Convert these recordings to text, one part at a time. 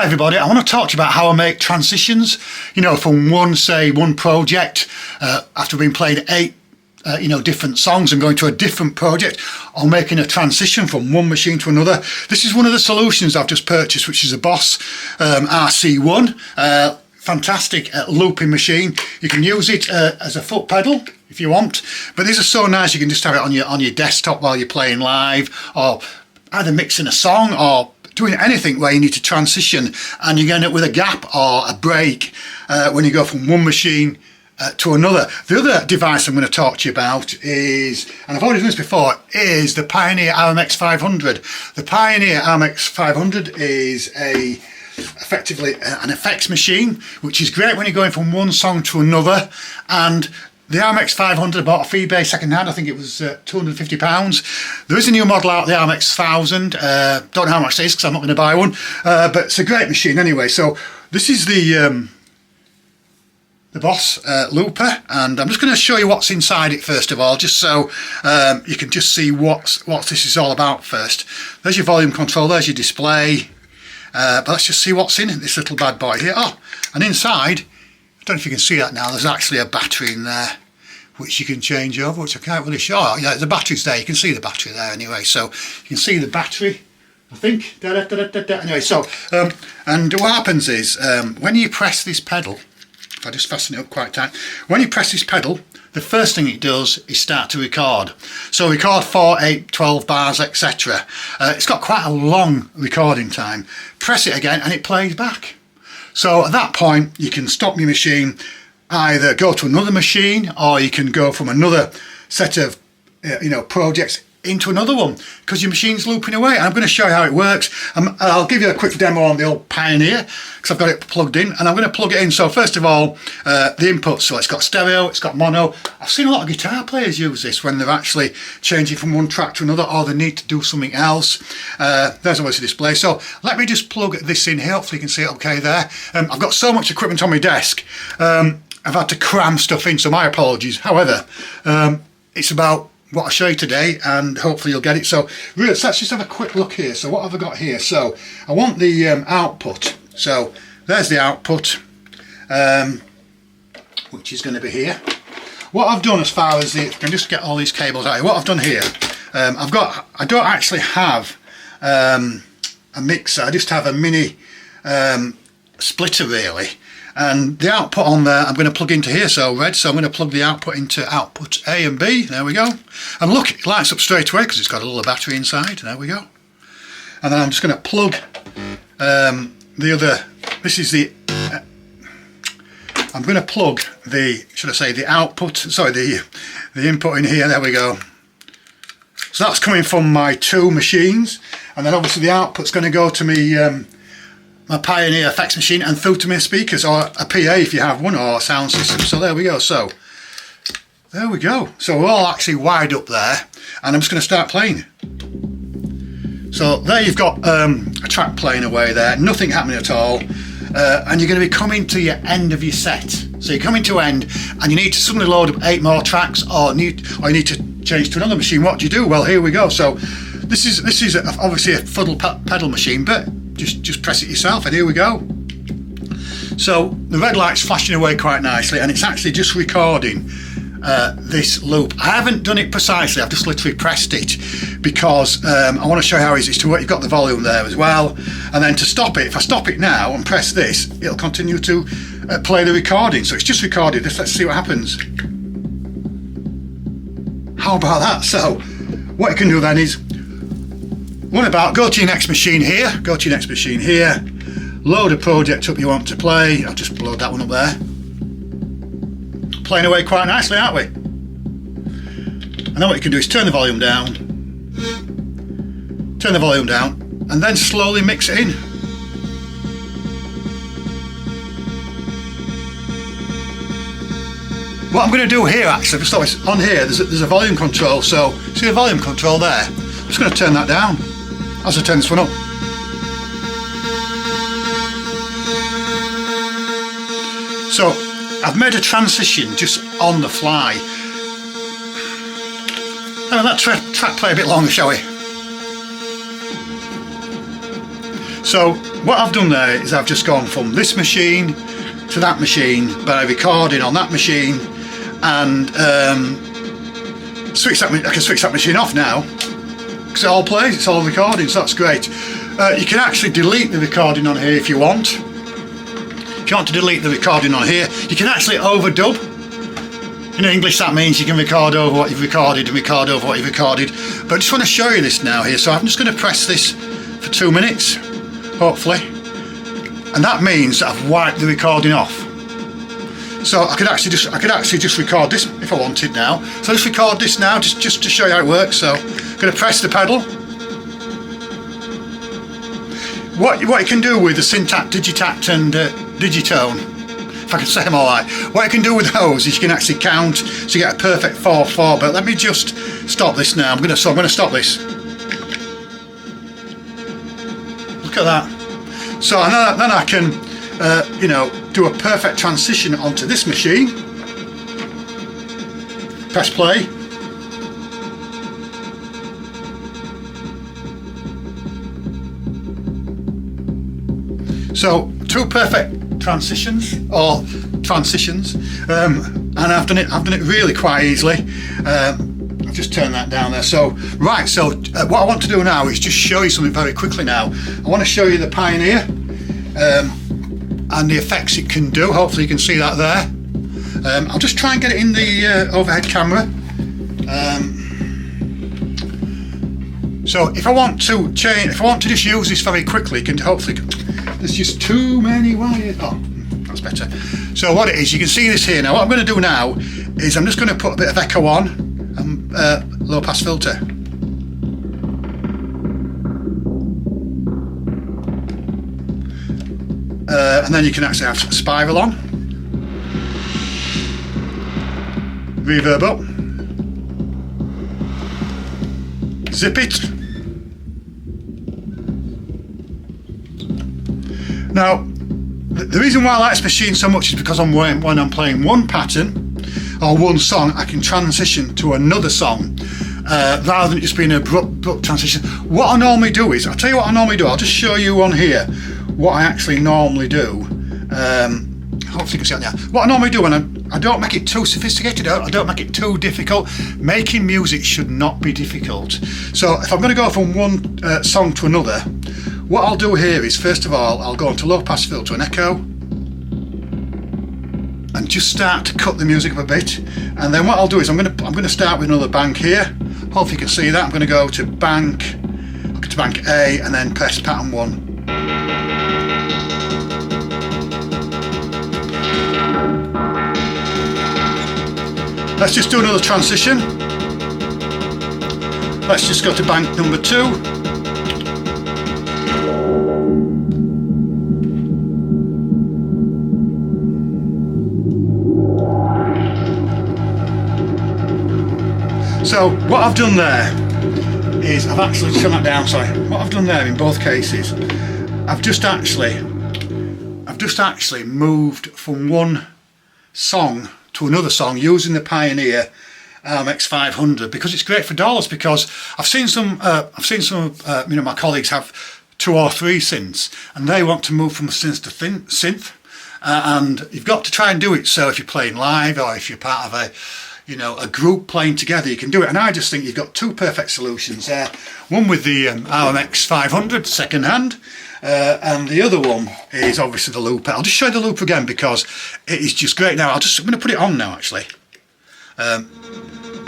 Hi everybody, I want to talk to you about how I make transitions, from one project, after being playing eight, different songs and going to a different project, or making a transition from one machine to another. This is one of the solutions I've just purchased, which is a Boss RC-1. Fantastic looping machine. You can use it as a foot pedal if you want, but these are so nice you can just have it on your desktop while you're playing live, or either mixing a song or doing anything where you need to transition and you end up with a gap or a break when you go from one machine to another. The other device I'm going to talk to you about is, and I've already done this before, is the Pioneer RMX500. The Pioneer RMX500 is effectively an effects machine, which is great when you're going from one song to another. And the RMX500 I bought off eBay second hand. I think it was £250. There is a new model out, the RMX1000. Don't know how much it is because I'm not going to buy one, but it's a great machine anyway. So this is the Boss looper, and I'm just going to show you what's inside it first of all, just so you can just see what this is all about first. There's your volume control, there's your display, but let's just see what's in this little bad boy here. Oh, and inside, I don't know if you can see that now, there's actually a battery in there which you can change over, which I can't really show. Oh, yeah, the battery's there, you can see the battery there anyway, so you can see the battery, I think. Anyway, so, and what happens is, when you press this pedal, if I just fasten it up quite tight, when you press this pedal, the first thing it does is start to record. So record 4, 8, 12 bars, etc. It's got quite a long recording time. Press it again and it plays back. So at that point you can stop your machine, either go to another machine, or you can go from another set of projects into another one, because your machine's looping away. And I'm going to show you how it works. I'll give you a quick demo on the old Pioneer because I've got it plugged in, and I'm going to plug it in. So first of all, the input, so it's got stereo, it's got mono. I've seen a lot of guitar players use this when they're actually changing from one track to another, or they need to do something else. There's always a display. So let me just plug this in here, hopefully you can see it okay there. I've got so much equipment on my desk, I've had to cram stuff in, so my apologies. However, it's about what I'll show you today, and hopefully you'll get it. So really, let's just have a quick look here. So what have I got here? So I want the output. So there's the output, which is going to be here. What I've done, as far as I can just get all these cables out here, what I've done here, I don't actually have a mixer, I just have a mini splitter really. And the output on there I'm going to plug into here, so red, so I'm going to plug the output into output A and B, there we go. And look, it lights up straight away because it's got a little battery inside, there we go. And then I'm just going to plug the other, this is the, I'm going to plug the, should I say the output, sorry, the input in here, there we go. So that's coming from my two machines, and then obviously the output's going to go to me, my Pioneer effects machine, and through to my speakers, or a PA if you have one, or a sound system. So there we go. So there we go. So we're all actually wired up there, and I'm just going to start playing. So there you've got a track playing away there, nothing happening at all, and you're going to be coming to your end of your set. So you're coming to end, and you need to suddenly load up 8 more tracks, or you need to change to another machine. What do you do? Well, here we go. So this is obviously a fuddle pedal machine, but just press it yourself, and here we go. So the red light's flashing away quite nicely, and it's actually just recording this loop. I haven't done it precisely, I've just literally pressed it because I want to show you how easy it is to work. You've got the volume there as well, and then to stop it, if I stop it now and press this, it'll continue to play the recording. So it's just recorded this. Let's see what happens. How about that? So what you can do then is run about, go to your next machine here, load a project up you want to play. I'll just load that one up there. Playing away quite nicely, aren't we? And then what you can do is turn the volume down, and then slowly mix it in. What I'm going to do here, actually, so it's on here, there's a volume control, so see the volume control there? I'm just going to turn that down as I turn this one up. So I've made a transition just on the fly. Let that track play a bit longer, shall we? So what I've done there is I've just gone from this machine to that machine by recording on that machine, and I can switch that machine off now because it all plays, it's all recording, so that's great. You can actually delete the recording on here if you want. If you want to delete the recording on here, you can actually overdub. In English that means you can record over what you've recorded and record over what you've recorded. But I just want to show you this now here, so I'm just going to press this for 2 minutes, hopefully. And that means that I've wiped the recording off. So I could actually just record this if I wanted now. So just record this now, just to show you how it works. So I'm going to press the pedal. What you can do with the Syntact, Digitact and Digitone, if I can say them all right, what you can do with those is you can actually count, so you get a perfect 4/4. But let me just stop this now. I'm going to stop this. Look at that. So then I can, do a perfect transition onto this machine. Press play. So 2 perfect transitions, and I've done it really quite easily. I've just turned that down there. So right, so what I want to do now is just show you something very quickly now. I want to show you the Pioneer and the effects it can do. Hopefully you can see that there. I'll just try and get it in the overhead camera. So if I want to just use this very quickly, you can hopefully. There's just too many wires. Oh, that's better. So what it is, you can see this here now. What I'm going to do now is I'm just going to put a bit of echo on and low pass filter. And then you can actually have spiral on, reverb up, zip it. Now, the reason why I like this machine so much is because when I'm playing one pattern or one song, I can transition to another song rather than it just being an abrupt transition. What I normally do is, I'll tell you what I normally do. I'll just show you on here what I actually normally do. Hopefully you can see it now. What I normally do when I don't make it too sophisticated, I don't make it too difficult. Making music should not be difficult. So if I'm going to go from one song to another, what I'll do here is, first of all, I'll go into low pass filter and echo and just start to cut the music up a bit. And then what I'll do is I'm going to start with another bank here. Hopefully you can see that. I'm going to go to bank A and then press pattern 1. Let's just do another transition. Let's just go to bank number 2. So what I've done there is I've actually turned that down. Sorry. What I've done there in both cases, I've just actually moved from one song to another song using the Pioneer RMX500 because it's great for Dawless. Because I've seen some my colleagues have 2 or 3 synths and they want to move from a synth to synth, and you've got to try and do it. So if you're playing live or if you're part of a group playing together, you can do it. And I just think you've got 2 perfect solutions there. One with the RMX500 second hand, and the other one is obviously the looper. I'll just show you the looper again because it is just great. Now I'm going to put it on now actually, and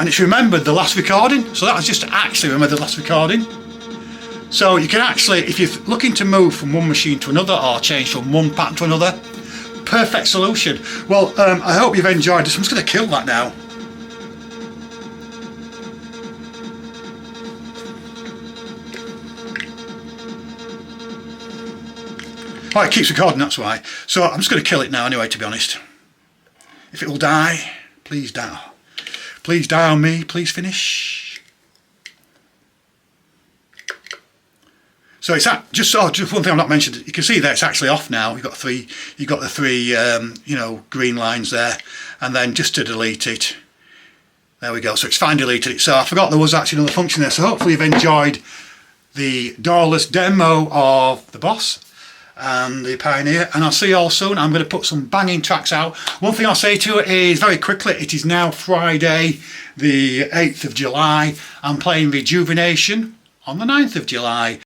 it's remembered the last recording. So that was just actually remember the last recording. So you can actually, if you're looking to move from one machine to another or change from one pattern to another, perfect solution. Well, I hope you've enjoyed this. I'm just going to kill that now. Oh, it keeps recording, that's why. So I'm just going to kill it now anyway, to be honest. If it will die, please die. Please die on me, please finish. So it's just one thing I've not mentioned. You can see there it's actually off now. You've got the three green lines there, and then just to delete it, there we go. So it's fine deleted it. So I forgot there was actually another function there. So hopefully you've enjoyed the Dawless demo of the Boss and the Pioneer, and I'll see you all soon. I'm going to put some banging tracks out. One thing I'll say to it is, very quickly, it is now Friday the 8th of July. I'm playing Rejuvenation on the 9th of July.